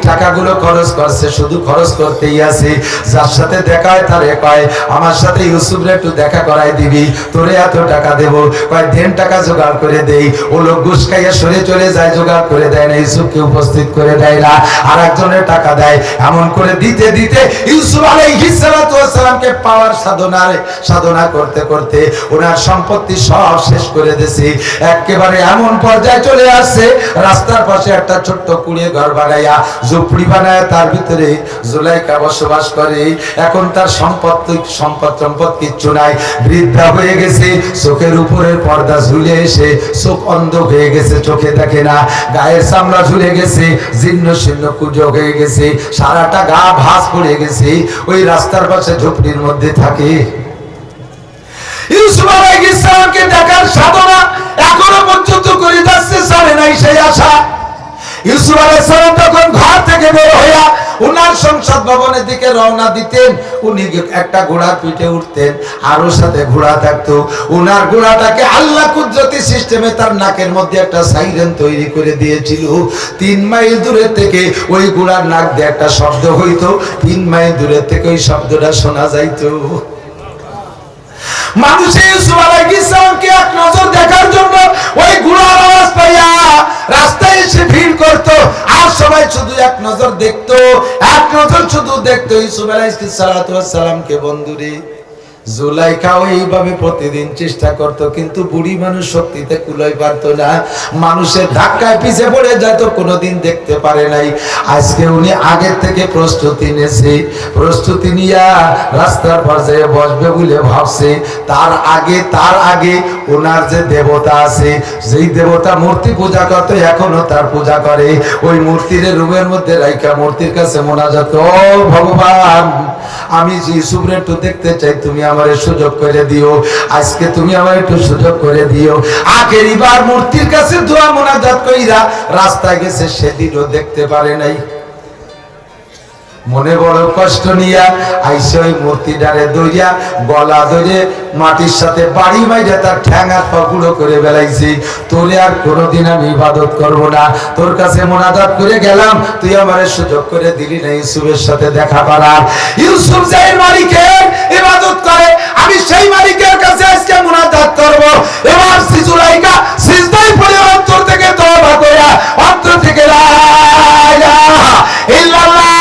টাকাগুলো খরচ করছে, শুধু খরচ করতেই আছে। যার সাথে দেখা হয় তারে কয় আমার সাথে ইউসুফরে একটু দেখা করাই দিবি, তোরে এত টাকা দেব। কয় 10 টাকা জোগাড় করে দেই। ও লোক ঘুষ খাইয়া সরে চলে যায়, জোগাড় করে দেয় না, ইউসুফকে উপস্থিত করে দেয় না, আর একজনের টাকা দেয়। এমন করে দিতে দিতে ইউসুফ আলাইহিস সালাতু ওয়াস সালামকে পাওয়ার সাধনা করতে করতে ওনার সম্পত্তি সব শেষ করে দিয়েছে। একেবারে এমন পর্যায়ে চলে আসছে, রাস্তার পাশে একটা ছোট্ট কুড়িয়ে ঘর বানাইয়া ঝুপড়ি বানায় তার ভিতরে জুলাইখা বসবাস করে। এখন তার সম্পদ কিচ্ছু নাই, বৃদ্ধা হয়ে গেছে, চোখের উপরের পর্দা ঝুলে এসে চোখ অন্ধ হয়ে গেছে, চোখে দেখে না, গায়ের চামড়া ঝুলে গেছে, জীর্ণ শীর্ণ কুজো হয়ে গেছে, সারাটা গা ভাঁজ পড়ে গেছে। ওই রাস্তার পাশে ঝুপড়ির মধ্যে থাকে। ইউসুফ আলাইহিস সালামকে দেখার সাধনা এখনো পর্যন্ত করে যাচ্ছে, ছাড়ে নাই সেই আশা। ইউসুফ আলাইহিস সালাম তখন ঘর থেকে বের হইয়া উনার সংসদ ভবনের দিকে রওনা দিতেন। উনি একটা ঘোড়ার পিঠে উঠতেন, আর ওর সাথে ঘোড়া থাকতো। উনার ঘোড়াটাকে আল্লাহ কুদরতি সিস্টেমে তার নাকের মধ্যে একটা সাইরেন তৈরি করে দিয়েছিল। 3 মাইল দূরে থেকে ওই ঘোড়ার নাক দিয়ে একটা শব্দ হইতো, 3 মাইল দূরে থেকে ওই শব্দটা শোনা যাইতো। মানুষ ইউসুফ আলাইহিস সালামকে এক নজর দেখার জন্য ওই ঘোড়ার আওয়াজ পাইয়া রাস্তায় এসে ভিড় করত, আর সবাই শুধু এক নজর দেখতো, এক নজর শুধু দেখতো ইউসুফ আলাইহিস সালাতু ওয়াস সালামকে। বন্ধুরে, জুলাইখা এইভাবে প্রতিদিন চেষ্টা করত, কিন্তু বুড়ি মানুষ শক্তিতে কুলাই পারত না, মানুষের ধাক্কায় পিছে পড়ে যেত, কোনোদিন দেখতে পারে নাই। আজকে উনি আগের থেকে প্রস্তুতি নিয়েছে, প্রস্তুতি নিয়া রাস্তার পর্যায়ে বসবে বলে ভাবছে। তার আগে ওনার যে দেবতা আছে, যেই দেবতা মূর্তি পূজা করতো, এখনো তার পূজা করে। ওই মূর্তির রুমের মধ্যে রাইখা মূর্তির কাছে মোনাজাত, ও ভগবান, আমি ইউসুফরে একটু দেখতে চাই, তুমি আমারে সুযোগ করে দিও, আজকে তুমি আমার একটু সুযোগ করে দিও। আখেরিবার মূর্তির কাছে দোয়া মোনাজাত কইরা রাস্তায় গেছে, সেদিনও দেখতে পারে নাই। মনে বড় কষ্ট নিয়া আইসে ওই মূর্তিটারে দইয়া গলা ধরে মাটির সাথে বাড়ি মাইরে তার ঠ্যাঙার পাগুলো করে বেলাইছি। তোরে আর কোনোদিন আমি ইবাদত করব না, তোর কাছে মোনাজাত করে গেলাম, তুই আমারে সুযোগ করে দিলি না ইউসুফের সাথে দেখা করার। ইউসুফ যেই মালিকের ইবাদত করে, আমি সেই মালিকের কাছে আজকে মোনাজাত করব। এবার জুলাইখা সিজদায় পড়ে অন্তর থেকে তওবা কইরা, অন্তর থেকে লা ইলাহা ইল্লাল্লাহ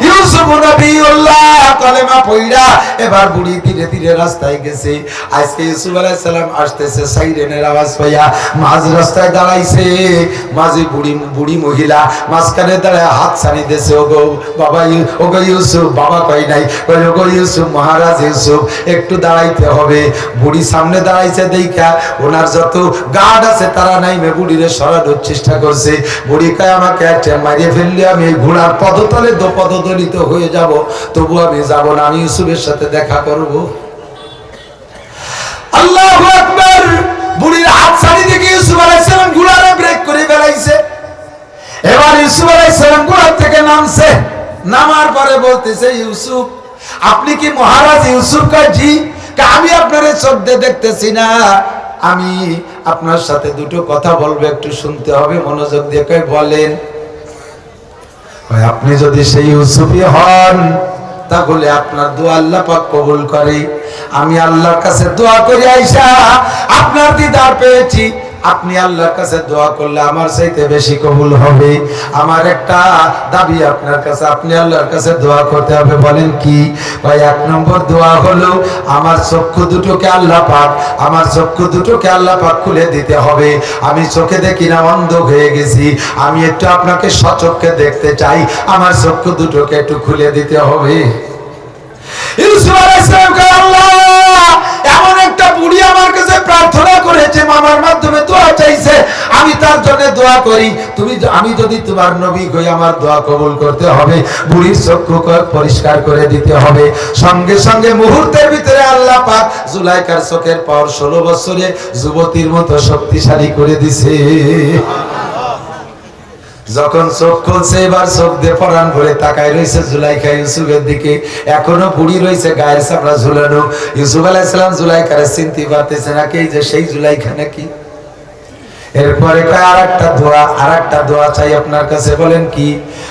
ইউসুফ নবিউল্লাহ কলেমা পড়া এবার বুড়ি ধীরে ধীরে রাস্তায় গেছে। আজকে ইউসুফ আলাইহিস সালাম আসতেছে, সাইরেনের আওয়াজ পাইয়া মাঝ রাস্তায় দাঁড়াইছে। মাঝে বুড়ি মহিলা মাঝখানে দাঁড়ায় হাত ছানি দিয়েছে, ওগো বাবা, ওগো ইউসুফ, বাবা কই নাই, কই ওগো ইউসুফ, মহারাজ ইউসুফ, একটু দাঁড়াইতে হবে। বুড়ি সামনে দাঁড়াইছে দেখা ওনার যত গার্ড আছে তারা নাইমে বুড়িরে সরানোর চেষ্টা করছে। বুড়ি কয় আমাকে মারিয়ে ফেললে আমি ঘোড়ার পদতলে পদদলিত হয়ে যাব, তবু আমি যাব না, আমি ইউসুফের সাথে দেখা করব। আল্লাহু আকবার। বুড়ির হাত ছাড়ি দেখে ইউসুফ আলাইহিস সালাম ঘোড়ারে ব্রেক করে ফেলাইছে। এবার ইউসুফ আলাইহিস সালাম ঘোড়া থেকে নামছে, নামার পরে বলতেছে, ইউসুফ আপনি কি মহারাজ ইউসুফ? কয় জি। আমি আপনারে চোখ দিয়ে দেখতেছি না, আমি আপনার সাথে দুটো কথা বলবো, একটু শুনতে হবে, মনোযোগ দিয়ে। কয় বলেন। আপনি যদি সেই ইউসুফই হন তাহলে আপনার দোয়া আল্লাহ পাক কবুল করে। আমি আল্লাহর কাছে দোয়া করে আইসা আপনার দিদার পেয়েছি, আপনি আল্লাহর কাছে দোয়া করলে আমার চাইতে বেশি কবুল হবে। আমার একটা দাবি আপনার কাছে, আপনি আল্লাহর কাছে দোয়া করতে হবে। বলেন কি? ভাই 1 নম্বর দোয়া হলো আমার চক্ষু দুটোকে আল্লাহ পাক খুলে দিতে হবে। আমি চোখে দেখি না, অন্ধ হয়ে গেছি, আমি একটু আপনাকে সচক্ষে দেখতে চাই, আমার চক্ষু দুটোকে একটু খুলে দিতে হবে। ইউসুফ আলাইহিস সালাম কয়, আল্লাহ, এমন একটা বুড়ি আমার কাছে প্রার্থনা করেছে, মামার মাধ্যমে দোয়া চাইছে, আমি তার জন্য দোয়া করি। আমি যদি তোমার নবী হই, আমার দোয়া কবুল করতে হবে, বুড়ির চক্ষু পরিষ্কার করে দিতে হবে। সঙ্গে সঙ্গে মুহূর্তের ভিতরে আল্লাহ পাক জুলাইখার চোখের পাওয়ার 16 বছরে যুবতীর মতো শক্তিশালী করে দিছে। যখন চোখ খুলছে, এবার চোখ দিয়ে পরাণ ভরে তাকায় রয়েছে জুলাইখা ইউসুফের দিকে। এখনো বুড়ি রয়েছে, গায়ের চামড়া ঝুলানো। ইউসুফ আলাইহিস সালাম জুলাইখারে চিনতে পারতেছে নাকি, এই যে সেই জুলাইখা নাকি। এরপরে আর একটা দোয়া চাই আপনার কাছে। বলেন কি?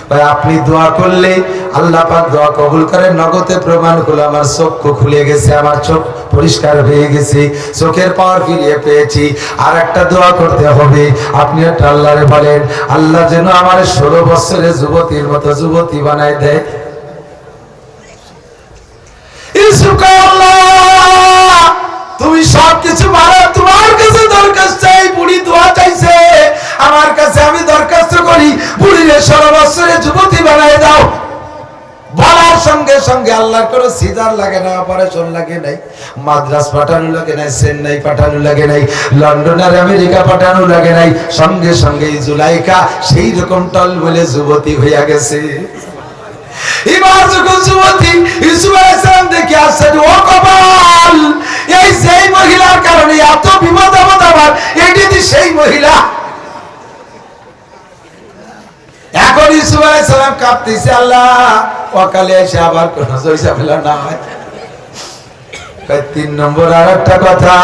ভাই আপনি দোয়া করলে আল্লাহ পাক দোয়া কবুল করে। নগদে প্রমাণ হলো আমার চক্ষু খুলে গেছে, আমার চোখ পরিষ্কার হয়ে গেছে, চোখের পাওয়ার ফিরিয়ে পেয়েছি। আর একটা দোয়া করতে হবে, আপনি একটা আল্লাহরে বলেন, আল্লাহ যেন আমার 16 বছরের যুবতীর মতো যুবতী বানায় দেয়। তুমি সবকিছু মারা, তোমার কাছে দরখাস্ত চাই। বুড়ি দোয়া চাইছে, আমার কাছে আমি দরখাস্ত করি, বুড়িরে 16 বছরের যুবতী বানায় দাও। বলার সঙ্গে সঙ্গে আল্লাহর কোনো সিজার লাগে না, অপারেশন লাগে নাই, মাদ্রাস পাঠানো লাগে নাই, চেন্নাই পাঠানো লাগে নাই, লন্ডন আর আমেরিকা পাঠানো লাগে নাই, সঙ্গে সঙ্গে জুলাইকা সেই রকম টলমলে যুবতী হইয়া গেছে। এবার যখন যুবতী ইউসুফ আলাইহিস সালাম দেখে আসছে, ও কপাল, এই সেই মহিলার কারণে এত বিপদ আপদ আমার, এইটি সেই মহিলা। এখন ইউসুফ আলাইহিস সালাম কাঁপতেছে, আল্লাহ অকালে এসে আবার কোন ঝামেলা না হয়। 3 নম্বর আর একটা কথা,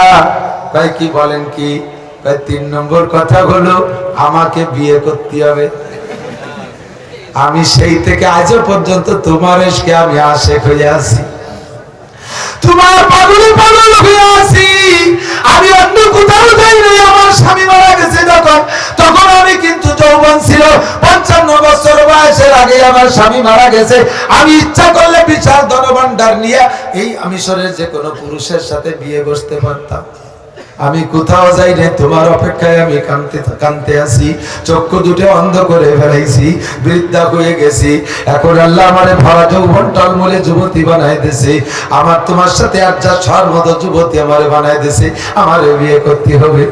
ভাই কি বলেন কি? 3 নম্বর কথা হলো আমাকে বিয়ে করতে হবে। আমি সেই থেকে আজও পর্যন্ত তোমার এসকে আমি আশেক হয়ে আছি, তোমার পাগলে পাগল হয়ে আছি। আমি অন্য কোথাও যাই নাই। আমার স্বামী মারা গেছে তখন আমি কিন্তু যৌবন ছিল, 55 বছর বয়সের আগে আমার স্বামী মারা গেছে। আমি ইচ্ছা করলে বিশাল ধনভাণ্ডার নিয়ে এই মিশরের যে কোনো পুরুষের সাথে বিয়ে বসতে পারতাম। আমি কোথাও যাই না, তোমার অপেক্ষায় আমি কাঁদতে আছি, চক্ষু দুটো অন্ধ করে ফেলাইছি, বৃদ্ধা হয়ে গেছি। এখন আল্লাহ আমারে ভরা যৌবন টলমলে যুবতী বানাই দিয়েছে। আমার তোমার সাথে আড্ডা ছড় মতো যুবতী আমারে বানাই দিয়েছে, আমারে বিয়ে করতে হবে।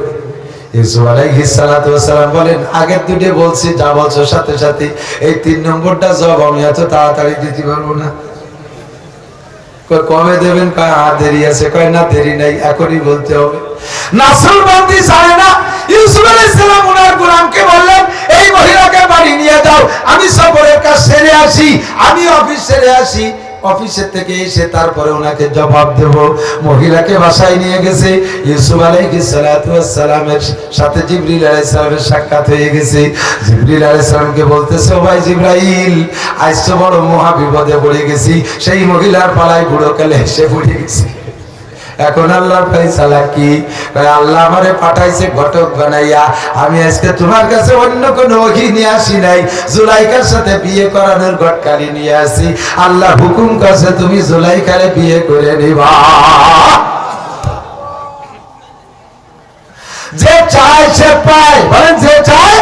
ইউসুফ আলাইহিস সালাতু ওয়াস সালাম বলেন, আগের দুটো বলছি, যা বলছো সাথে সাথে, এই 3 নম্বরটা জবাব আমি এত তাড়াতাড়ি দিতে পারবো না। কবে দেবেন? কয় আর দেরি আছে। কয় না দেরি নাই, এখনই বলতে হবে। নাসলবন্দি চায় না। ইউসুফ আলাইহিস সালাম ওনার গোলামকে বললেন, এই মহিলাকে বাড়ি নিয়ে যাও, আমি সফরের কাজ সেরে আসি, আমি অফিস সেরে আসি, অফিসের থেকে এসে তারপরে ওনাকে জবাব দেব। মহিলাকে বাসায় নিয়ে গেছে। ইউসুফ আলাইহিস সালাতু ওয়াস সালামের সাথে জিবরিল আলাইহিস সালামের সাক্ষাৎ হয়ে গেছে। জিবরিল আলাইহিস সালামকে বলতেছে, ও ভাই জিবরাইল, আজ তো বড় মহা বিপদে পড়ে গেছি, সেই মহিলার পালায় বুড়ো কালে এসে পড়ে গেছি। এখন আল্লাহর ফয়সালা কি? আল্লাহ আমারে পাঠাইছে ঘটক বানাইয়া। আমি আজকে তোমার কাছে অন্য কোনো ওহী নিয়ে আসি নাই, জুলাইখার সাথে বিয়ে করানোর ঘটকালি নিয়ে আসি। আল্লাহ হুকুম করছে তুমি জুলাইখারে বিয়ে করে নিবা। যে চায় সে পায়, বলেন যে চায়,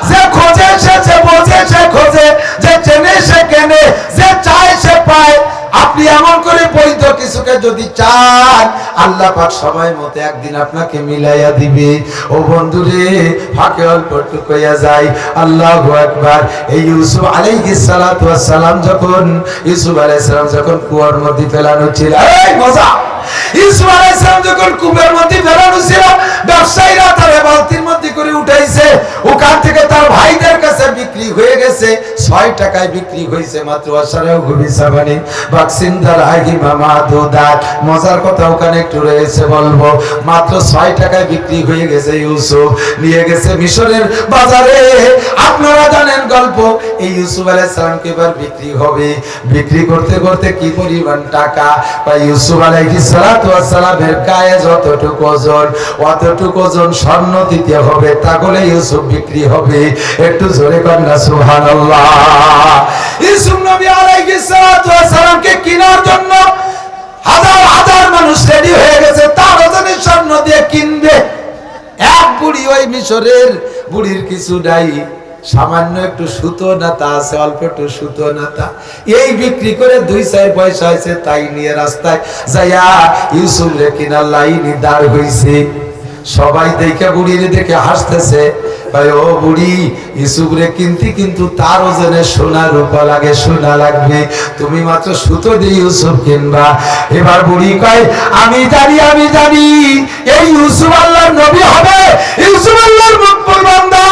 যে খোঁজে সে, যে বোঝে সে খোঁজে, যে চেনে সে কেনে, যে চায় সে পায়। আপনি এমন করে বৈধ কিছুকে যদি চান, আল্লাহ পাক সময় মতো একদিন আপনাকে মিলাইয়া দিবে। ও বন্ধুরে, ফাঁকে অল্প একটু কইয়া যায়, আল্লাহু আকবার। এই ইউসুফ আলাইহিস সালাতু ওয়াস সালাম যখন, ইউসুফ আলাইহিস সালাম যখন কুয়ার মধ্যে ফেলানো ছিল, এই মজা, ইউসুফ আলাইহিস সালাম যখন কুয়ার মধ্যে ফেলানো ছিল, ব্যবসায়ীরা তারে বালতির মধ্যে করে উঠাইছে, ওখান থেকে তার ভাইদের কাছে বিক্রি হয়ে গেছে। 6 টাকায় বিক্রি হয়েছে মাত্র। আশারাও গুবি সাবানি বাক্সিন্দার আগি মামা দুদাত। মজার কথা ওখানে একটু রয়েছে বলবো, মাত্র 6 টাকায় বিক্রি হয়ে গেছে। ইউসুফ নিয়ে গেছে মিশরের বাজারে। আপনারা জানেন গল্প। এই ইউসুফ আলাইহিস সালামকে এবার বিক্রি হবে। বিক্রি করতে করতে কি পরিমাণ টাকা, বা ইউসুফ আলাইহিস সালাতু ওয়াস সালামের গায়ে যতটুকু ওজন, অতটুকু ওজন স্বর্ণ দিতে হবে, তাহলে ইউসুফ বিক্রি হবে। একটু জোরে কন্যা সুবহানাল্লাহ। ইউসুফ নবী আলাইহিস সালাতু ওয়াস সালামকে কেনার জন্য হাজার হাজার মানুষ রেডি হয়ে গেছে, তার ওজনের স্বর্ণ দিয়ে কিনবে। এক বুড়ি, ওই মিশরের বুড়ির কিছু নাই, সামান্য একটু সুতো নাতা আছে, অল্প একটু সুতো নাতা, এই বিক্রি করে 2-4 পয়সা হয়েছে, তাই নিয়ে রাস্তায় যাইয়া ইউসুফ রে কিনার লাইনে দাঁড় হইছে। সবাই দেখে বুড়ির দেখে হাসতেছে। ভাই ও বুড়ি, ইউসুফ রে কিনতে কিন্তু তার ওজনে সোনা রূপা লাগে, সোনা লাগবে, তুমি মাত্র সুতো দিয়ে ইউসুফ কিনবা। এবার বুড়ি কয়, আমি জানি এই ইউসুফ আল্লাহর নবী হবে, ইউসুফ আল্লাহর মকবুল বান্দা।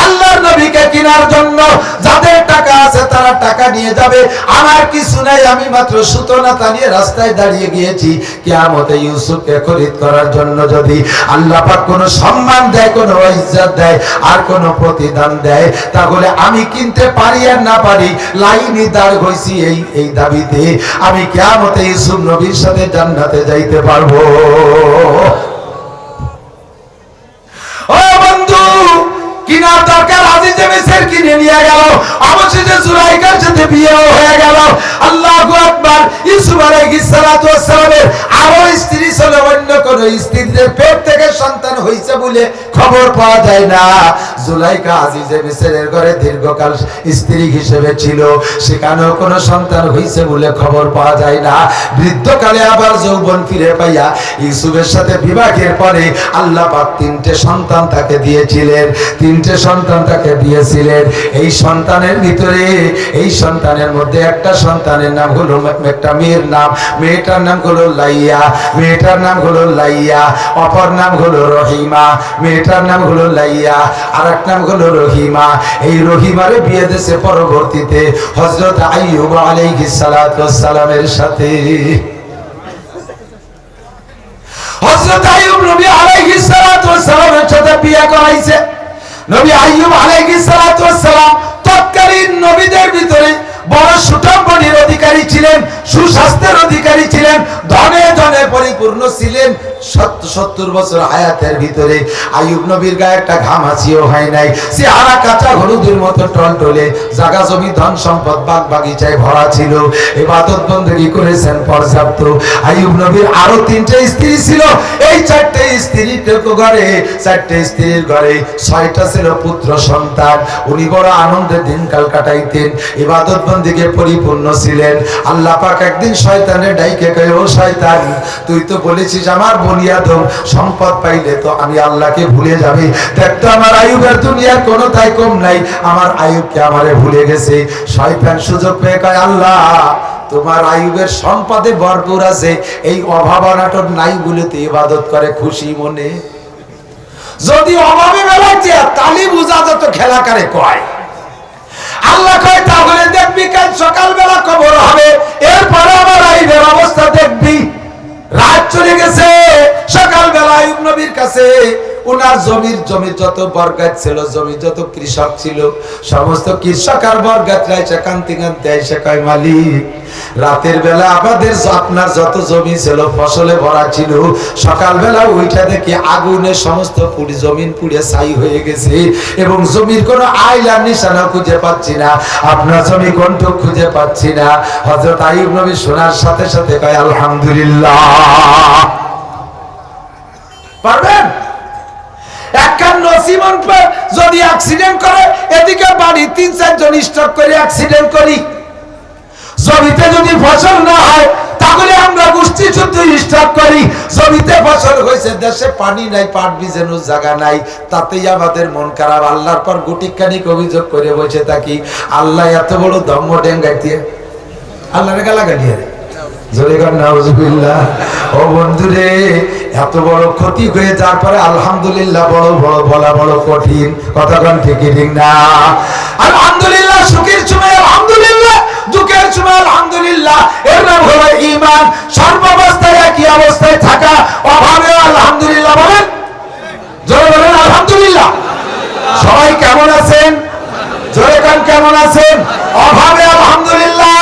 আল্লাহর নবীকে কেনার জন্য যাদের টাকা আছে তারা টাকা নিয়ে যাবে, আমার কিছু নাই, আমি মাত্র সুতোনাতা নিয়ে রাস্তায় দাঁড়িয়ে গিয়েছি। কিয়ামতে ইউসুফকে খরিদ করার জন্য যদি আল্লাহ পাক কোনো সম্মান দেয়, কোনো ইজ্জত দেয়, আর কোনো প্রতিদান দেয়, তাহলে আমি কিনতে পারি আর না পারি, লাইনে দাঁড় হইছি এই দাবিতে, আমি কিয়ামতে ইউসুফ নবীর সাথে জান্নাতে যাইতে পারবো। ও বন্ধু, কিনা দরকার, আজিজে মিসর কিনে নিয়ে গেল, অবশেষে জুলাইখার সাথে বিয়েও হয়ে গেল। আল্লাহু আকবার। ইউসুফ আলাইহিস সালাতু ওয়াস সালামের আরো স্ত্রী ছিল, অন্য কোন স্ত্রীদের পেট থেকে সন্তান হইছে বলে খবর পাওয়া যায় না। জুলাইখা আজিজে মিসরের ঘরে দীর্ঘকাল স্ত্রী হিসেবে ছিল, সেখানেও কোনো সন্তান হইছে বলে খবর পাওয়া যায় না। বৃদ্ধকালে আবার যৌবন ফিরে পাইয়া ইউসুফের সাথে বিবাহের পরে আল্লাহ পাক 3টে সন্তান তাকে দিয়েছিলেন, 3টে সন্তান তাকে দিয়েছিলেন। এই সন্তানের ভিতরে, এই সন্তানের মধ্যে একটা সন্তানের নাম হলো, একটা মেয়ের নাম, মেয়েটার নাম হলো লাইয়া, মেয়েটার নাম হলো লাইয়া, অপর নাম হলো রহিমা, মেয়েটার নাম হলো লাইয়া, আর এক নাম হলো রহিমা। এই রহিমারে বিয়ে দিয়েছে পরবর্তীতে হযরত আইয়ুব আলাইহিস সালাতু ওয়াস সালামের সাথে। হযরত আইয়ুব নবী আলাইহিস সালাতু ওয়াস সালামের সাথে বিয়ে করাইছে। নবী আইয়ুব আলাইহিস সালাতু ওয়াস সালাম তৎকালীন নবীদের ভিতরে বড় সুঠামবডির অধিকারী ছিলেন, সুস্বাস্থ্যের অধিকারী ছিলেন, ধনে ধনে পরিপূর্ণ ছিলেন। 70 বছর হায়াতের ভিতরে আইয়ুব নবীর গায়ে একটা ঘামাচিও হয় নাই, চেহারা কাঁচা হলুদের মতো টলটলে, জায়গা জমি ধন সম্পদ বাগ বাগিচায় ভরা ছিল, ইবাদত বندگی করেছেন পর্যাপ্ত। আইয়ুব নবীর আরো 3টে স্ত্রী ছিল, এই 4টে স্ত্রীর ঘরে, 4টে স্ত্রীর ঘরে 6টা ছিল পুত্র সন্তান। উনি বড় আনন্দে দিনকাল কাটাইতেন, ইবাদত বندگی পরিপূর্ণ ছিলেন। আল্লাহ পাক একদিন শয়তানের ডাইকে কয়, ও শয়তান, তুই তো বলেছিস আমার বনিয়াদম সম্পদ পাইলে তো আমি আল্লাহকে ভুলে যাবে, দেখতো আমার আইয়ুবের দুনিয়ার কোনো তাই কম নাই, আমার আইয়ুবকে আমারে ভুলে গেছে। শয়তান সুযোগ পেয়ে কয়, আল্লাহ তোমার আইয়ুবের সম্পদে ভরপুর আছে, এই অভাব অনাটন নাই বলে তো ইবাদত করে খুশি মনে। যদি অভাবে বেলাচ্ছে তালি বুঝা যত খেলা করে কয়। আল্লাহ কয়, তাহলে দেখবি কাল সকালবেলা কবর হবে, এরপরে আমার আইয়ুবের অবস্থা দেখবি। রাত চলে গেছে, সকালবেলা আইয়ুব নবীর কাছে উনার জমির যত বরগাছ ছিল, জমি যত কৃষক ছিল, সমস্ত কৃষক আর বরগাছরা এসে কান্তি কান্তি এসে কয়, মালিক রাতের বেলা আমাদের আপনার যত জমি ছিল ফসলে ভরা ছিল, সকালবেলা ওইটা দেখি আগুনে সমস্ত জমিন পুড়ে ছাই হয়ে গেছে, এবং জমির কোনো আইলার নিশানা খুঁজে পাচ্ছি না, আপনার জমি কোনটুক খুঁজে পাচ্ছি না। হযরত আইয়ুব নবী শোনার সাথে সাথে কয়, আলহামদুলিল্লাহ। পারবেন? একখান নসিমন যদি অ্যাক্সিডেন্ট করে, এদিকে বাড়ি 3-4 জন স্টক করে অ্যাক্সিডেন্ট করি, জমিতে যদি ফসল না হয় তাহলে আমরা গোষ্ঠী যুদ্ধ স্টক করি, জমিতে ফসল হয়েছে, দেশে পানি নাই, পাট বীজানোর জায়গা নাই, তাতেই আমাদের মন খারাপ, আল্লাহর পর গুটিখানিক অভিযোগ করে বসে থাকি। আল্লাহ এত বড় দম্ভ ডেঙ্গাই দিয়ে আল্লাহরে গালাগালি আরে জোরে গান নাউজুবিল্লাহ। ও বন্ধুরে, এত বড় ক্ষতি হয়ে যাওয়ার পরে আলহামদুলিল্লাহ বড় বড় বলা বড় কঠিন, কথাগণ ঠিকই ঠিক না? আলহামদুলিল্লাহ, সুখের সময় আলহামদুলিল্লাহ, দুঃখের সময় আলহামদুলিল্লাহ, এর নাম হলো ঈমান। সর্বাবস্থায় একই অবস্থায় থাকা, অভাবে আলহামদুলিল্লাহ বলেন, জোরে বলেন আলহামদুলিল্লাহ। সবাই কেমন আছেন? জোরে গান কেমন আছেন? অভাবে আলহামদুলিল্লাহ,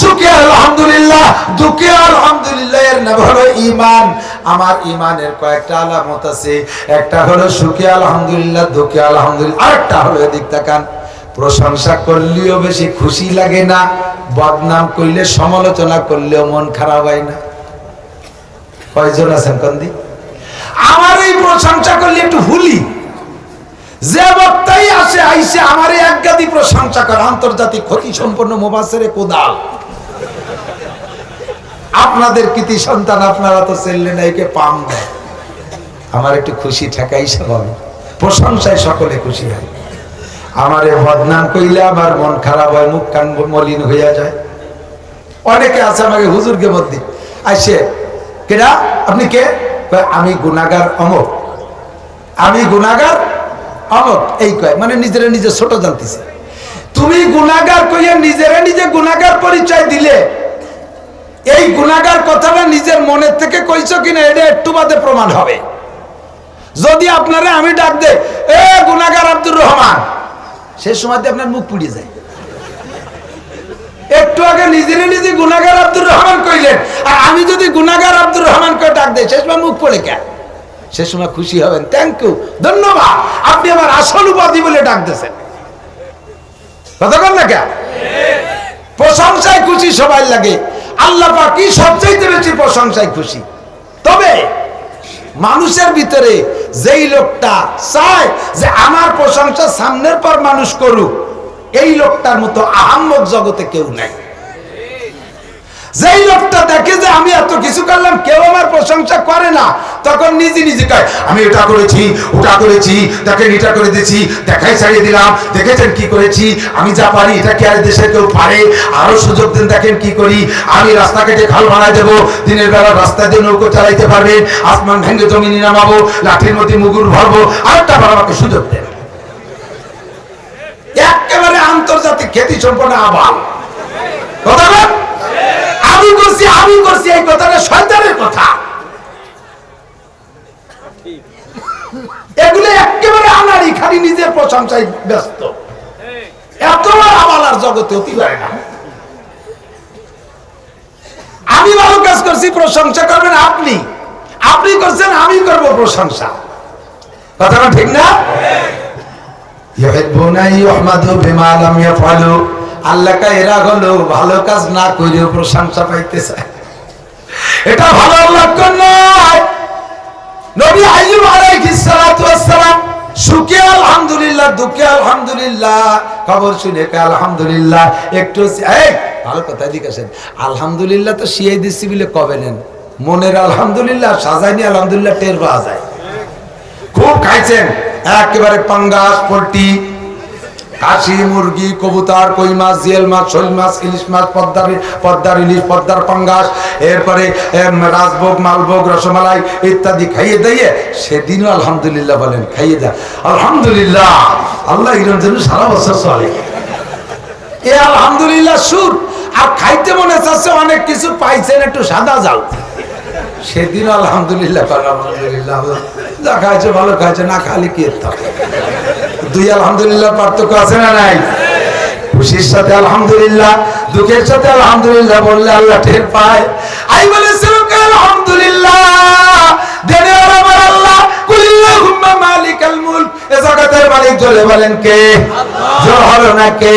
সুখে আলহামদুলিল্লাহ, দুঃখে আলহামদুলিল্লাহ, এর নাম হলো ঈমান। আমার ঈমানের কয়েকটা আলামত আছে, একটা হলো সুখে আলহামদুলিল্লাহ, দুঃখে আলহামদুলিল্লাহ, আরেকটা হলো এদিক তাকান, প্রশংসা করলেও বেশি খুশি লাগে না, বদনাম করলে সমালোচনা করলেও মন খারাপ হয় না। কয়জন আছেন কন্দি? আমার এই প্রশংসা করলে একটু ভুলি, যে বক্তাই আসে আইসে আমারে একগাদি প্রশংসা করে, আন্তর্জাতিক ক্ষতি সম্পন্ন মুফাসসিরে কোদাল, আপনাদের কৃতি সন্তান, আপনারা তো চেললেন একে পাম দেয়, আমার একটু খুশি ঠেকাই স্বাভাবিক, প্রশংসায় সকলে খুশি হয়। আমারে বদনাম কইলে আমার মন খারাপ হয়, মুখ কান মলিন হইয়া যায়। অনেকে আছে আমাকে হুজুরকে মধ্যে আইসে, কেডা আপনি কে? আমি গুনাহগার অমুক, আমি গুনাহগার অমুক, এই কয়, মানে নিজেরা নিজে ছোট জানতেছে। তুমি গুনাহগার কইয়া নিজেরে নিজে গুনাহগার পরিচয় দিলে, এই গুনাহগার কথাটা নিজের মনের থেকে কইছো কিনা এটা একটু বাদে প্রমাণ হবে। যদি আপনারে আমি ডাক দেই, এ গুনাহগার আব্দুর রহমান, সেই সময়তে আপনার মুখ পুড়ে যায়। একটু আগে নিজেরে নিজে গুনাহগার আব্দুর রহমান কইলেন, আর আমি যদি গুনাহগার আব্দুর রহমান কই ডাক দেই, সেই সময় মুখ পড়ে কেন? সে সময় খুশি হবেন, থ্যাংক ইউ, ধন্যবাদ, আপনি আমার আসল উপাধি বলে ডাক দিয়েছেন। কথা বল না কেন? প্রশংসায় খুশি সবাই লাগে, আল্লাহ পাকই সবচেয়ে বেশি প্রশংসায় খুশি। তবে মানুষের ভিতরে যেই লোকটা চায় যে আমার প্রশংসা সামনের পর মানুষ করুক, এই লোকটার মতো আহাম্মক জগতে কেউ নাই। যেই লোকটা দেখে যে আমি এত কিছু করলাম, কেউ আমার প্রশংসা করে না, তখন নিজে নিজে কয় আমি এটা করেছি, ওটা করেছি, দেখেন এটা করে দিয়েছি, দেখাই ছাড়িয়ে দিলাম, দেখেছেন কি করেছি, আমি যা পারি এটা কি আর দেশে কেউ পারে, আরো সুযোগ দেন, দেখেন কি করি, আমি রাস্তা কেটে খাল বানাই দেবো, দিনের বেলা রাস্তা দিয়ে নৌকো চালাইতে পারবেন, আসমান ভেঙে জমিনে নামাবো, লাঠির মধ্যে মুগুর ভরবো, আরেকটা বার আমাকে সুযোগ দেন। একেবারে আন্তর্জাতিক খ্যাতি সম্পন্ন আবাল কথা বল, আমি করছি এই কথাটা শয়তানের কথা। এগুলো একেবারে আনাড়ি, খালি নিজের প্রশংসায় ব্যস্ত। এত আবালার জগতে অতি পারে না। আমি ভালো কাজ করছি, প্রশংসা করবেন আপনি, আপনি করছেন, আমি করব প্রশংসা। কথাটা ঠিক না? ইউহিব্বুনা ইউহমাদু বিমা লাম ইয়াফআলু, আল্লাহকে এরা হলো ভালো কাজ না করেও প্রশংসা পাইতে চায়, এটা ভালো লক্ষণ নয়। নবী আইয়ুব আলাইহিস সালাতু ওয়াস সালাম সুখে আলহামদুলিল্লাহ, দুঃখে আলহামদুলিল্লাহ, খবর শুনে কে আলহামদুলিল্লাহ, একটু এই ভালো কথা দিকেছেন, আলহামদুলিল্লাহ তো শিয়াই দিচ্ছি বলে কবে নেন, মনের আলহামদুলিল্লাহ সাজাইনি আলহামদুলিল্লাহ টের পাওয়া যায়। খুব খাইছেন একেবারে পাঙ্গাস, পোল্ট্রি, খাসি, মুরগি, কবুতর, কই মাছ, জিয়াল মাছ, শোল মাছ, ইলিশ মাছ, পদ্মার ইলিশ, পদ্মার পাঙ্গাস, এরপরে রাজভোগ, মালভোগ, রসমালাই ইত্যাদি খাইয়ে দিয়ে সেদিনও আলহামদুলিল্লাহ বলেন, খাইয়ে দেয় আলহামদুলিল্লাহ, আল্লাহ এর জন্য সারা বছর চলে। এ আলহামদুলিল্লাহ সুর। আর খাইতে মনে চাচ্ছে অনেক কিছু পাইছেন, একটু সাদা যাও, সেদিন আলহামদুলিল্লাহ, আলহামদুলিল্লাহ, যা খাইছে ভালো খাইছে, না খালি কি দুই আলহামদুলিল্লাহ পার্থক্য আছে না নাই? খুশির সাথে আলহামদুলিল্লাহ, দুঃখের সাথে আলহামদুলিল্লাহ বললে আল্লাহ টের পায়। আই বলেছিলাম আলহামদুলিল্লাহ, দেনে আমার আল্লাহ, কুলিল্লাহুম্মা মালিকাল মুলক, এ জগতের মালিক জলে বলেন কে? জোর হলো না কে?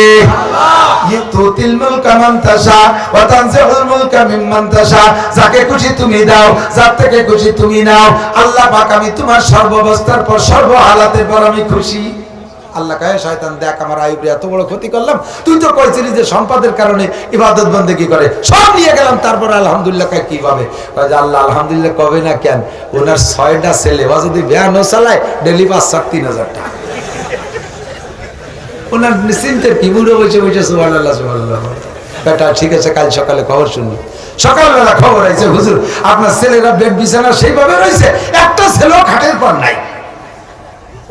তুতিল মুলকা মান তাশা ওয়া তানজিউল মুলকা মিম্মান তাশা, যাকে খুশি তুমি দাও, যার থেকে খুশি তুমি নাও। আল্লাহ পাক আমি তোমার সর্বাবস্থার পর সর্ব হালাতের পর আমি খুশি। আল্লাহ কয় শয়তান দেখ আমার আইয়ুবের এত বড় ক্ষতি করলাম, তুই তো কইছিলি যে সম্পদের কারণে ইবাদত বন্দেগী করে, সব নিয়ে গেলাম, তারপর আলহামদুলিল্লাহ কয় কিভাবে? কয় যে আল্লাহ আলহামদুলিল্লাহ কবে না কেন, ওনার 6টা ছেলে, ও যদি বিয়া ন চালায় ডেলি 5-3,000 টাকা, ওনার নিশ্চিন্তের কি বুড়ো বসে বসে সুবহানাল্লাহ সুবহানাল্লাহ। বেটা ঠিক আছে, কাল সকালে খবর শুনবি। সকালবেলা খবর আইছে, হুজুর আপনার ছেলেরা বেড বিছানা সেইভাবে রয়েছে, একটা ছেলেও খাটের পর নাই,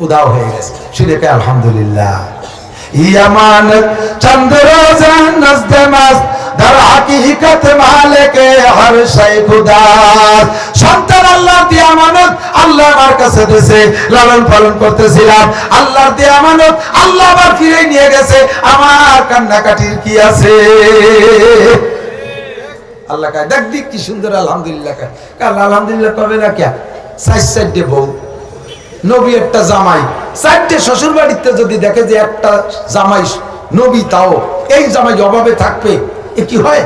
উদাও হয়ে গেছে। শুনে কে আলহামদুলিল্লাহ। ইয়ামানত চন্দ্র জান নজদে মাস দার হাকিকত মালিকে হর শাই খুদা, সন্তান আল্লাহর দিয়ে আমানত, আল্লাহ আমার কাছে দিয়েছে, লালন পালন করতেছিলাম, আল্লাহর দিয়ে আমানত, আল্লাহ আবার ফিরে নিয়ে গেছে, আমার কান্নাকাটির কি আছে? আল্লাহ কয় দেখ দেখ কি সুন্দর আলহামদুলিল্লাহ, কাল আলহামদুলিল্লাহ কবে না কে? 4 বউ, নবী একটা জামাই, 4টে শ্বশুর বাড়িতে যদি দেখে যে একটা জামাই নবী, তাও এই জামাই অভাবে থাকবে, এ কি হয়?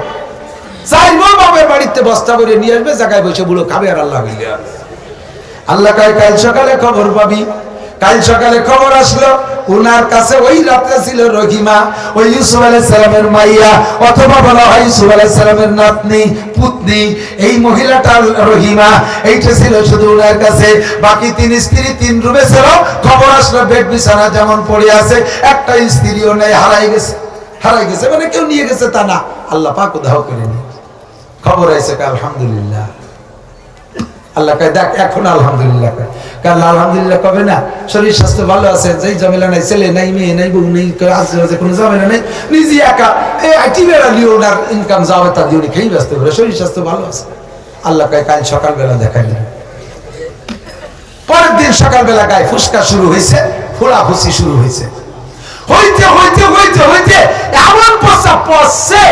4 বউ বাবার বাড়িতে বস্তা করে নিয়ে আসবে, জায়গায় বসে বুড়ো খাবে, আর আল্লাহ বললে আল্লাহ কয় কাল সকালে খবর পাবি। কাল সকালে খবর আসলো, উনার কাছে ওই রাতে ছিল রহিমা, ওই ইউসুফ আলাইহিস সালামের মাইয়া, অথবা বলা হয় ইউসুফ আলাইহিস সালামের নাতনি, পুতনি, এই মহিলাটা রহিমা, এইটা ছিল শুধু উনার কাছে। বাকি 3 স্ত্রী 3 রুমে ছিল। খবর আসলো বেড বিছানা যেমন পড়ে আছে, একটা স্ত্রীও নেই, হারাই গেছে। হারাই গেছে মানে কেউ নিয়ে গেছে তা না, আল্লাহ পাক উদ্ধার করেনি। খবর আইছে আলহামদুলিল্লাহ, আল্লাহ কয় দেখ এখন আলহামদুলিল্লাহ কয়, কাল আলহামদুলিল্লাহ কবে না, শরীর স্বাস্থ্য ভালো আছে, যেই ঝামেলা নাই, ছেলে নাই, মেয়ে নাই, বউ নেই, আজে কোনো ঝামেলা নেই, নিজে একা এই আইটি বেড়া লিও ওনার ইনকাম যাবে তা দিয়ে উনি খেয়ে ব্যস্ত করে, শরীর স্বাস্থ্য ভালো আছে। আল্লাহ কয় কাল সকালবেলা দেখাইল। পরের দিন সকালবেলা গায়ে ফুসকা শুরু হয়েছে, ফোড়াফুসি শুরু হয়েছে, হইতে হইতে হইতে হইতে এমন পচা পচছে,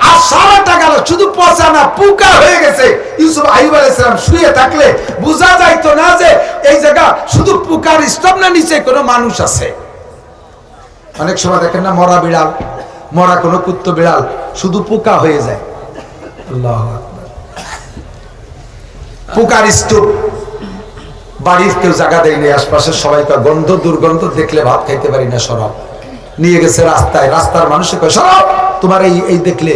আর সারাটা গেল শুধু পচা না, পোকা হয়ে গেছে। ইউসুফ আইয়ুব আলাইহিস সালাম শুয়ে থাকলে বোঝা যাইতো না যে এই জায়গা শুধু পোকার স্তব না, নিচে কোনো মানুষ আছে। অনেক সময় দেখেন না মরা বিড়াল, মরা কোনো কুত্ত বিড়াল শুধু পোকা হয়ে যায়। আল্লাহু আকবার। পোকার স্তূপ, বাড়ির কেউ জায়গা দেয়নি, আশপাশের সবাই কয় গন্ধ দুর্গন্ধ দেখলে ভাত খাইতে পারি না, সরাব। নিয়ে গেছে রাস্তায়, রাস্তার মানুষে কয় সরাব, তোমার এই দেখলে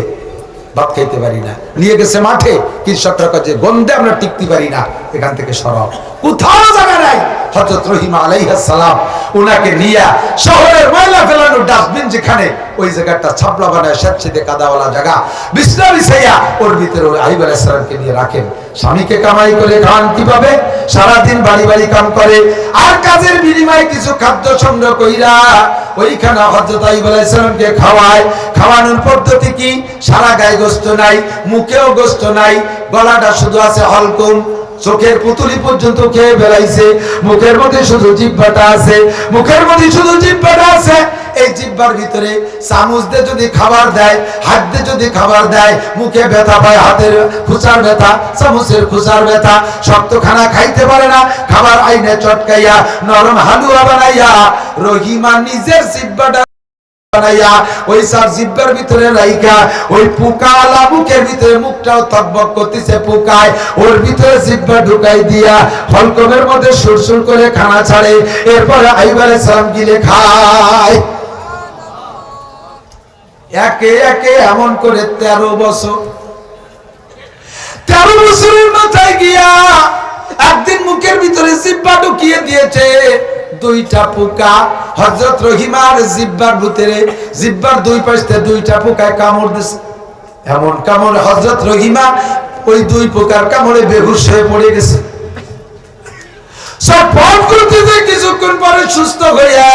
ভাত খাইতে পারি না। নিয়ে গেছে মাঠে, কৃষকরা কয় যে গন্ধে আমরা টিকতে পারি না, এখান থেকে সরাব। কোথাও জায়গা নাই। হযরত রহিমা আলাইহিস সালাম ওনাকে নিয়ে শহরের ময়লা ফেলানোর ডাস্টবিন যেখানে, ওই জায়গাটা ছাপলা বানায়, স্যাঁতসেঁতে কাদাওয়ালা জায়গা, বিছনা বিছাইয়া ওর ভিতরে আইয়ুব আলাইহিস সালামকে নিয়ে রাখেন। স্বামীকে কামাই করে খান কিভাবে? সারাদিন বাড়ি বাড়ি কাম করে, আর কাজের বিনিময়ে কিছু খাদ্য সংগ্রহ কইরা ওইখানে হযরত আইয়ুব আলাইহিস সালামকে খাওয়ায়। খাওয়ানোর পদ্ধতি কি? সারা গায়ে গোশত নাই, মুখেও গোশত নাই, গলাটা শুধু আছে হলকুম, চোখের পুতুলি পর্যন্ত খেয়ে বেড়াইছে, মুখের মধ্যে শুধু জিহ্বাটা আছে, মুখের মধ্যে শুধু জিহ্বাটা আছে। এই জিহ্বার ভিতরে চামচ দিয়ে যদি খাবার দেয়, হাত দিয়ে যদি খাবার দেয়, মুখে ব্যথা পায়, হাতের খুচার ব্যথা, চামচের খুচার ব্যথা, শক্ত খানা খাইতে পারে না। খাবার আইনে চটকাইয়া নরম হালুয়া বানাইয়া রহিমা নিজের জিহ্বাটা বানাইয়া ওই সব জিহ্বার ভিতরে রাইখা ওই পোকালা মুখের ভিতরে, মুখটাও তকবক করতেছে পোকায়, ওর ভিতরে জিহ্বা ঢুকাই দিয়া হলকমের মধ্যে সুরসুর করে খানা ছাড়ে। এরপরে আইয়ুব আলাইহিস সালাম গিলে খায়। একে একে এমন করে 13 বছর, 13 বছরের মাথায় গিয়া একদিন মুখের ভিতরে জিহ্বা ঢুকিয়ে দিয়েছে 2টা পোকা। হযরত রহিমার জিহ্বার ভিতরে, জিহ্বার 2 পাশে 2টা পোকায় কামড় দিছে। এমন কামড় হযরত রহিমা ওই 2 পোকার কামড়ে বেহুশ হয়ে পড়ে গেছে। সব ফল করতেছে, কিছুক্ষণ পরে সুস্থ হইয়া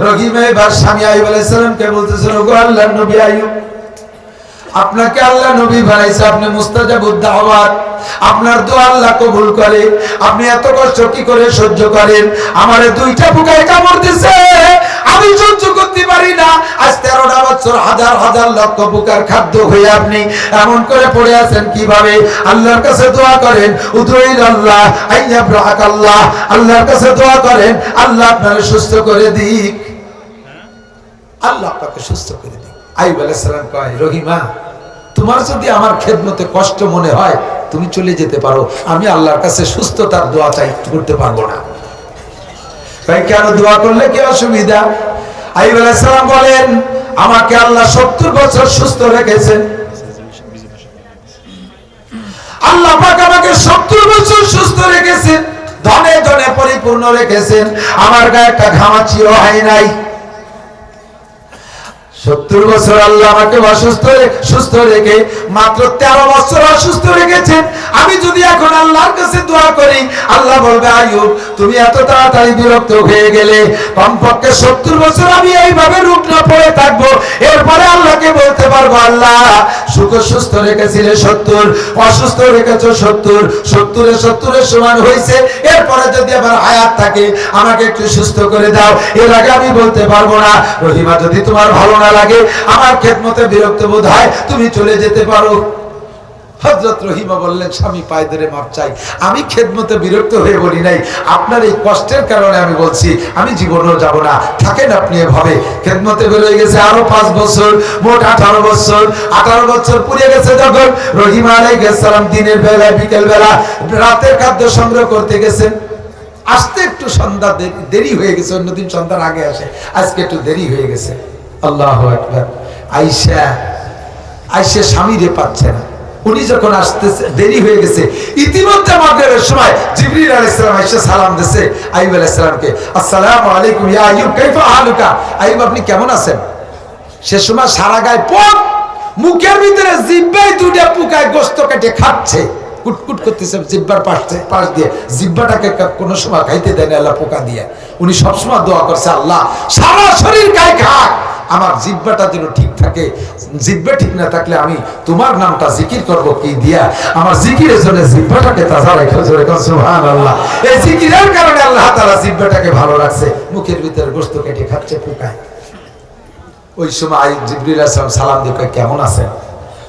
রহিমা এবার স্বামী আইয়ুব আলাইহিস সালামকে বলতেছেন, ওগো আল্লাহর নবী আইয়ুব, আপনাকে আল্লাহ নবী বানাইছে, আপনি মুস্তাজাবুদ দাওয়াত, আপনার দোয়া আল্লাহ কবুল করে, আপনি এত কষ্ট কি করে সহ্য করেন? আমারে 2টা পোকায় কামড় দিছে, আমি সহ্য করতে পারি না। আজ 13টা বছর হাজার হাজার লক্ষ পোকার খাদ্য হয়ে আপনি এমন করে পড়ে আছেন কিভাবে? আল্লাহর কাছে দোয়া করেন, উদুইল আল্লাহ আইয়াবরাক আল্লাহ, আল্লাহর কাছে দোয়া করেন আল্লাহ আপনাকে সুস্থ করে দিক, আল্লাহ আপনাকে সুস্থ করে দিক। আইয়ুব আলাইহিস সালাম কয়, রহিমা, তোমার যদি আমার খেদমতে কষ্ট মনে হয় তুমি চলে যেতে পারো, আমি আল্লাহর কাছে সুস্থতার দোয়া চাই করতে পারবো না। ভাই কেন? দোয়া করলে কি অসুবিধা? আইয়ুব আলাইহিস সালাম বলেন, আমাকে আল্লাহ 70 বছর সুস্থ রেখেছেন, আল্লাহ পাক আমাকে 70 বছর সুস্থ রেখেছেন, ধনে ধনে পরিপূর্ণ রেখেছেন, আমার গায়ে একটা ঘামাচিও হয় নাই। 70 বছর আল্লাহ আমাকে সুস্থ রেখে মাত্র 13 বছর অসুস্থ রেখেছেন। আমি যদি এখন আল্লাহর কাছে দোয়া করি, আল্লাহ বলবে, আইয়ুব তুমি এত তাড়াতাড়ি বিরক্ত হয়ে গেলে, কমপক্ষে 70 বছর আমি এইভাবে রুগ্ন পড়ে থাকবো। এরপরে আল্লাহকে বলতে পারবো, আল্লাহ সুস্থ রেখেছিলে 70, অসুস্থ রেখেছো 70, 70-এর সমান হয়েছে, এরপরে যদি আবার হায়াত থাকে আমাকে একটু সুস্থ করে দাও। এর আগে আমি বলতে পারবো না। রহিমা, যদি তোমার ভালো না লাগে, আমার খেদমতে বিরক্ত বোধ হয়, তুমি চলে যেতে পারো। হযরত রহিমা বললেন, স্বামী পায়ে ধরে মাপ চাই, আমি খেদমতে বিরক্ত হয়ে বলি নাই, আপনার এই কষ্টের কারণে আমি বলছি, আমি জীবনেও যাব না, থাকেন আপনি এভাবে। খেদমতে বেরোয় গেছে আরো 5 বছর, মোট 18 বছর। 18 বছর পুড়ে গেছে যখন, রহিমা আলাইহিস সালাম দিনের বেলায়, বিকেল বেলা রাতের খাদ্য সংগ্রহ করতে গেছেন। আসতে একটু সন্ধ্যা দেরি হয়ে গেছে, অন্যদিন সন্ধ্যার আগে আসে, আজকে একটু দেরি হয়ে গেছে। আল্লাহু আকবার। আয়েশা স্বামীরে পাচ্ছে না, উনি যখন আসতেছে দেরি হয়ে গেছে, ইতিমধ্যে মাগরিবের সময় জিবরিল আলাইহিস সালাম এসে সালাম দিয়েছে আইয়ুব আলাইহিস সালামকে, আসসালামু আলাইকুম ইয়া আইয়ুব, কাইফা হালুকা? আইয়ুব, আপনি কেমন আছেন? সে সময় সারা গায়ে পক, মুখের ভিতরে জিহ্বায় 2টা পোকায় গোশত কেটে খাচ্ছে, কুটকুট করতেছে জিহ্বার পাশ দিয়ে, জিহ্বাটাকে কোনো সময় খাইতে দেয় না আল্লাহ পোকা দিয়ে। উনি সবসময় দোয়া করছে, আল্লাহ সারা শরীর গায়ে খাক, আমার জিহ্বাটা যেন ঠিক থাকে। জিহ্বা ঠিক না থাকলে আমি তোমার নামটা জিকির করব কি দিয়া? আমার জিকিরের জন্য জিহ্বাটাকে তাজা রেখে সুবহানাল্লাহ। এই জিকিরের কারণে আল্লাহ তাআলা জিহ্বাটাকে ভালো রাখছে। মুখের ভিতরে গোশত কেটে খাচ্ছে পোকায়। ওই সময় জিবরিল আলাইহিস সালাম সালাম দিয়ে কেমন আছেন?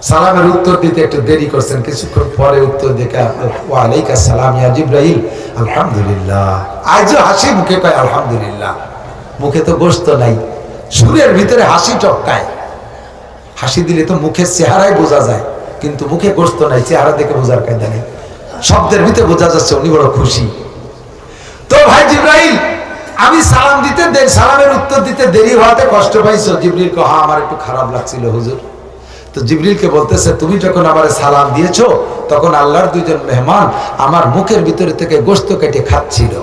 সালামের উত্তর দিতে একটু দেরি করছেন, কিছুক্ষণ পরে উত্তর দেখে ওয়া আলাইকুস সালাম ইয়া জিবরাইল, আলহামদুলিল্লাহ। আজও হাসি মুখে কয় আলহামদুলিল্লাহ। মুখে তো গোশত নাই, সুরের ভিতরে হাসি টপকায়। হাসি দিলে তো মুখের চেহারাই বোঝা যায়, কিন্তু মুখে গোশত নাই, চেহারা দেখে বোঝার কায়দা নেই। শব্দের ভিতরে বোঝা যাচ্ছে উনি বড় খুশি। তো ভাই জিবরাইল, আমি সালাম দিতে সালামের উত্তর দিতে দেরি হওয়াতে কষ্ট পাইছো? জিবরিল কয় হ্যাঁ, আমার একটু খারাপ লাগছিল হুজুর। তো জিবরিলকে বলতেছে, তুমি যখন আমার সালাম দিয়েছো তখন আল্লাহর দুইজন মেহমান আমার মুখের ভিতরে থেকে গোশত কেটে খাচ্ছিল।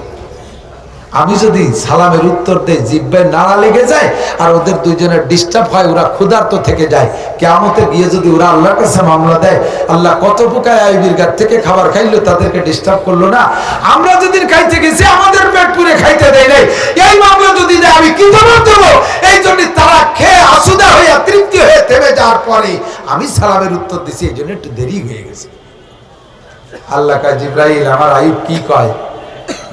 আমি যদি সালামের উত্তর দেই, জিহ্বায় নাড়া লেগে যায় আর ওদের দুইজনের ডিস্টার্ব হয়, ওরা ক্ষুধার্ত থেকে যায়, কিয়ামতে গিয়ে যদি ওরা আল্লাহর কাছে মামলা দেয়, আল্লাহ কত পোকায় আইবির গাছ থেকে খাবার খাইলো, তাদেরকে ডিস্টার্ব করলো না? আমরা যদি খাইতে গেছি আমাদের পেট পুরে খাইতে দেয় নাই, এই মামলা যদি দেয় আমি কি জবাব দেবো? এই জন্য তারা খেয়ে আসুদা হয়ে তৃপ্তি হয়ে থেমে যাওয়ার পরে আমি সালামের উত্তর দিছি, এই জন্য একটু দেরি হয়ে গেছে। আল্লাহ কয়, জিবরাইল আমার আইয়ুব কি কয়?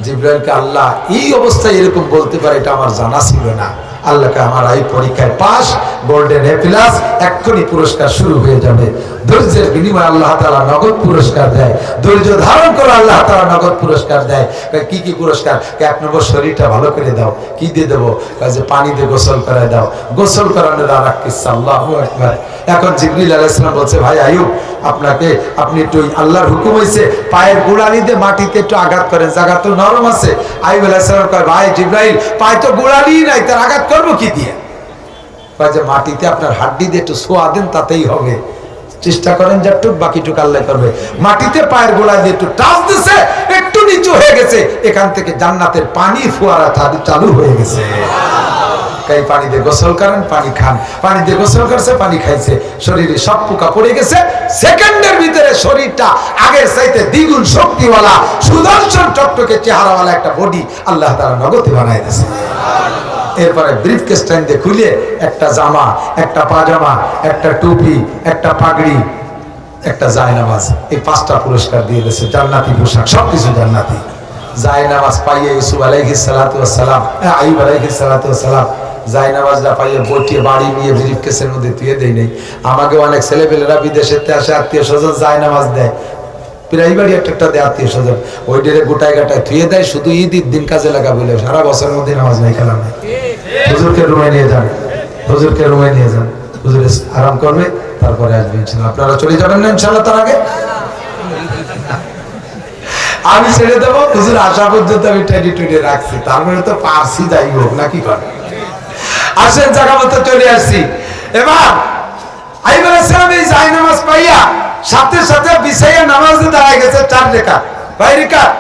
জিবরাইলকে আল্লাহ এই অবস্থায় এরকম বলতে পারে এটা আমার জানা ছিল না। আল্লাহকে আমার আইয়ুব পরীক্ষায় পাস, গোল্ডেন এ প্লাস, এক্ষুনি পুরস্কার শুরু হয়ে যাবে। ধৈর্যের বিনিময়ে আল্লাহ তাআলা নগদ পুরস্কার দেয়, ধৈর্য ধারণ করে আল্লাহ তাআলা নগদ পুরস্কার দেয়। কি কি পুরস্কার? এক নম্বর শরীরটা ভালো করে দাও। কি দিয়ে দেবো? যে পানি দিয়ে গোসল করায় দাও। গোসল করানোর আর এক কিসসা, আল্লাহু আকবার। এখন জিবরিল আলাইহিস সালাম বলছে, ভাই আইয়ুব, আপনি একটু আল্লাহর হুকুম হয়েছে পায়ের গোড়ালি দিয়ে মাটিতে একটু আঘাত করেন, জায়গা তো নরম আছে। আইয়ুব আলাইহিস সালাম কয়, ভাই জিবরাইল, পায়ে তো গোড়ালি নাই, তার আঘাত করবো কি দিয়ে? কয় যে মাটিতে আপনার হাড্ডি দিয়ে একটু ছোঁয়া দেন, তাতেই হবে। চেষ্টা করেন যতটুক, বাকিটুকু আল্লাহ করবে। মাটিতে পায়ের গোড়া দিয়ে একটু টাচ দিছে, একটু নিচু হয়ে গেছে, এখান থেকে জান্নাতের পানি ফোয়ারা চালু হয়ে গেছে। পানি দিয়ে গোসল করেন, পানি খান। পানি দিয়ে গোসল করছে, পানি খাইছে, শরীরে সব পোকা পড়ে গেছে। সেকেন্ডের ভিতরে শরীরটা আগের চাইতে দ্বিগুণ শক্তিওয়ালা, সুদর্শন টকটকে চেহারাওয়ালা একটা বডি আল্লাহ তাআলা নগদে বানায় দিয়েছে। এরপরে ব্রিফকেস টাইম দিয়ে খুলে একটা জামা, একটা পাজামা, একটা টুপি, একটা পাগড়ি, একটা জায়নামাজ, এই 5টা পুরস্কার দিয়ে দিয়েছে। জান্নাতি পোশাক, সবকিছু জান্নাতি। জায়নামাজ পাইয়ে ইউসুফ আলাইহিস সালাতু ওয়াস সালাম, আইয়ুব আলাইহিস সালাতু ওয়াস সালাম জায়নামাজটা পাইয়ে বটিয়ে বাড়ি নিয়ে ব্রিফকেসের মধ্যে তুলে দেয় নেই। আমাকে অনেক ছেলেপেলেরা বিদেশেতে আসে, আত্মীয় স্বজন জায়নামাজ দেয়, প্রায় বাড়ি একটা দেয় আত্মীয় স্বজন, ওই ডেরে গোটায় গাটায় থুয়ে দেয়, শুধু ঈদের দিন কাজে লাগা বলে, সারা বছরের মধ্যে নামাজ নাই, খেলা নাই। হুজুরকে রুমে নিয়ে যান, হুজুরকে রুমে নিয়ে যান, হুজুর আরাম করবে, তারপরে আসবে ইনশাআল্লাহ। আপনারা চলে যাবেন না ইনশাআল্লাহ? তার আগে আমি ছেড়ে দেবো, হুজুর আসা পর্যন্ত আমি টেনে টুনে রাখছি, তারপরে তো পারছি, যাই হোক না, কি করে আসেন, জায়গা মতো চলে আসছি। এবার আইয়ুব আলাইহিস সালাম এই জায়নামাজ পাইয়া সাথে সাথে বিছাইয়া নামাজে দাঁড়ায় গেছে। 4 রাকাত, কয় রাকাত?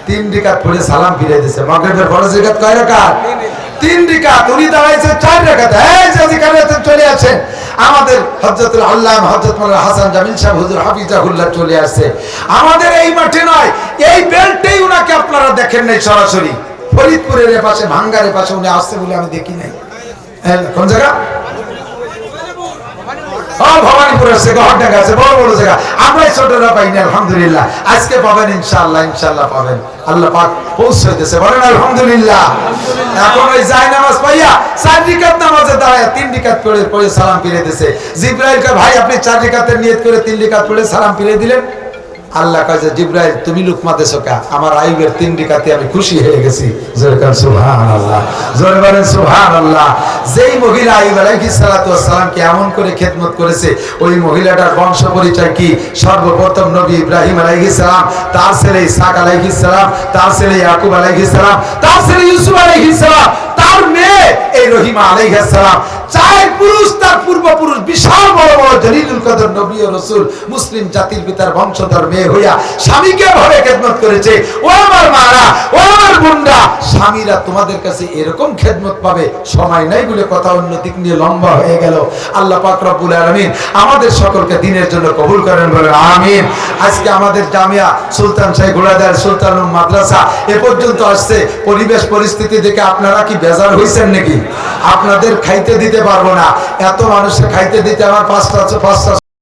3 রাকাত পড়ে সালাম ফিরিয়ে দিয়েছে। মাগরিবের ফরজ রাকাত কয় রাকাত? 3 রাকাত। উনি দাঁড়াইছে 4 রাকাত। এই যে যেখানে চলে আসেন, আমাদের হযরতুল আল্লামা হযরত মাওলানা হাসান জামিল সাহেব হুজুর হাফিজাহুল্লাহ চলে আসছে। আমাদের এই মাঠে নয়, এই বেল্টেই উনাকে আপনারা দেখেন নাই সরাসরি। ফরিদপুরের পাশে, ভাঙ্গারের পাশে উনি আসছে বলে আমি দেখি নাই। কোন জায়গা? ভবানীপুর আছে, গহরডাঙ্গা আছে, বড় বড় জায়গা। আমরাই ছোটরা পাইনি, আলহামদুলিল্লাহ। আজকে পাবেন ইনশাআল্লাহ, ইনশাআল্লাহ পাবেন। আল্লাহ পাক পৌঁছাইতেছে, বলেন আলহামদুলিল্লাহ। এখন ওই জায়নামাজ পাইয়া 4 রাকাত নামাজে দাঁড়ায় 3 রাকাত পড়ে সালাম ফিরিয়ে দিয়েছে। জিবরাইল কয়, ভাই আপনি 4 রাকাতের নিয়ত করে 3 রাকাত পড়ে সালাম ফিরিয়ে দিলেন। আল্লাহ কয় যে জিবরাইল, তুমি লুকমা দেছো কা? আমার আইয়ুবের 3 রাকাতে আমি খুশি হয়ে গেছি। জোরে কান সুবহানাল্লাহ, জোরে বলেন সুবহানাল্লাহ। যেই মহিলা আইয়ুব আলাইহিস সালাতু ওয়াস সালামকে এমন করে খেদমত করেছে, ওই মহিলাটার বংশ পরিচয় কি? সর্বপ্রথম নবী ইব্রাহিম আলাইহিস সালাম, তার ছেলে ইসহাক আলাইহিস সালাম, তার ছেলে ইয়াকুব আলাইহিস সালাম, তার ছেলে ইউসুফ আলাইহিস সালাম, তার মেয়ে এই রহিমা আলাইহিস সালাম। 4 পুরুষ, তার পূর্বপুরুষ, বিশাল বড় বড় জলিলুল কদর নবী ও রাসূল, মুসলিম জাতির পিতার বংশধর মেয়ে হইয়া স্বামীকে ভাবে খেদমত করেছে। ও আমার মারা, ও আমার বোনরা, স্বামীরা তোমাদের কাছে এরকম খেদমত পাবে। সময় নাই বলে কথা অন্য দিক নিয়ে লম্বা হয়ে গেল। আল্লাহ পাক রব্বুল আলামিন আমাদের সকলকে দ্বীনের জন্য কবুল করেন, বলেন আমিন। আজকে আমাদের জামিয়া সুলতান শাহী ঘোড়াদার সুলতান মাদ্রাসা এ পর্যন্ত আসছে। পরিবেশ পরিস্থিতি দেখে আপনারা কি বেজার হয়েছেন নাকি? আপনাদের খাইতে দিতে পারবো না, এত মানুষকে খাইতে দিতে আমার পাঁচটা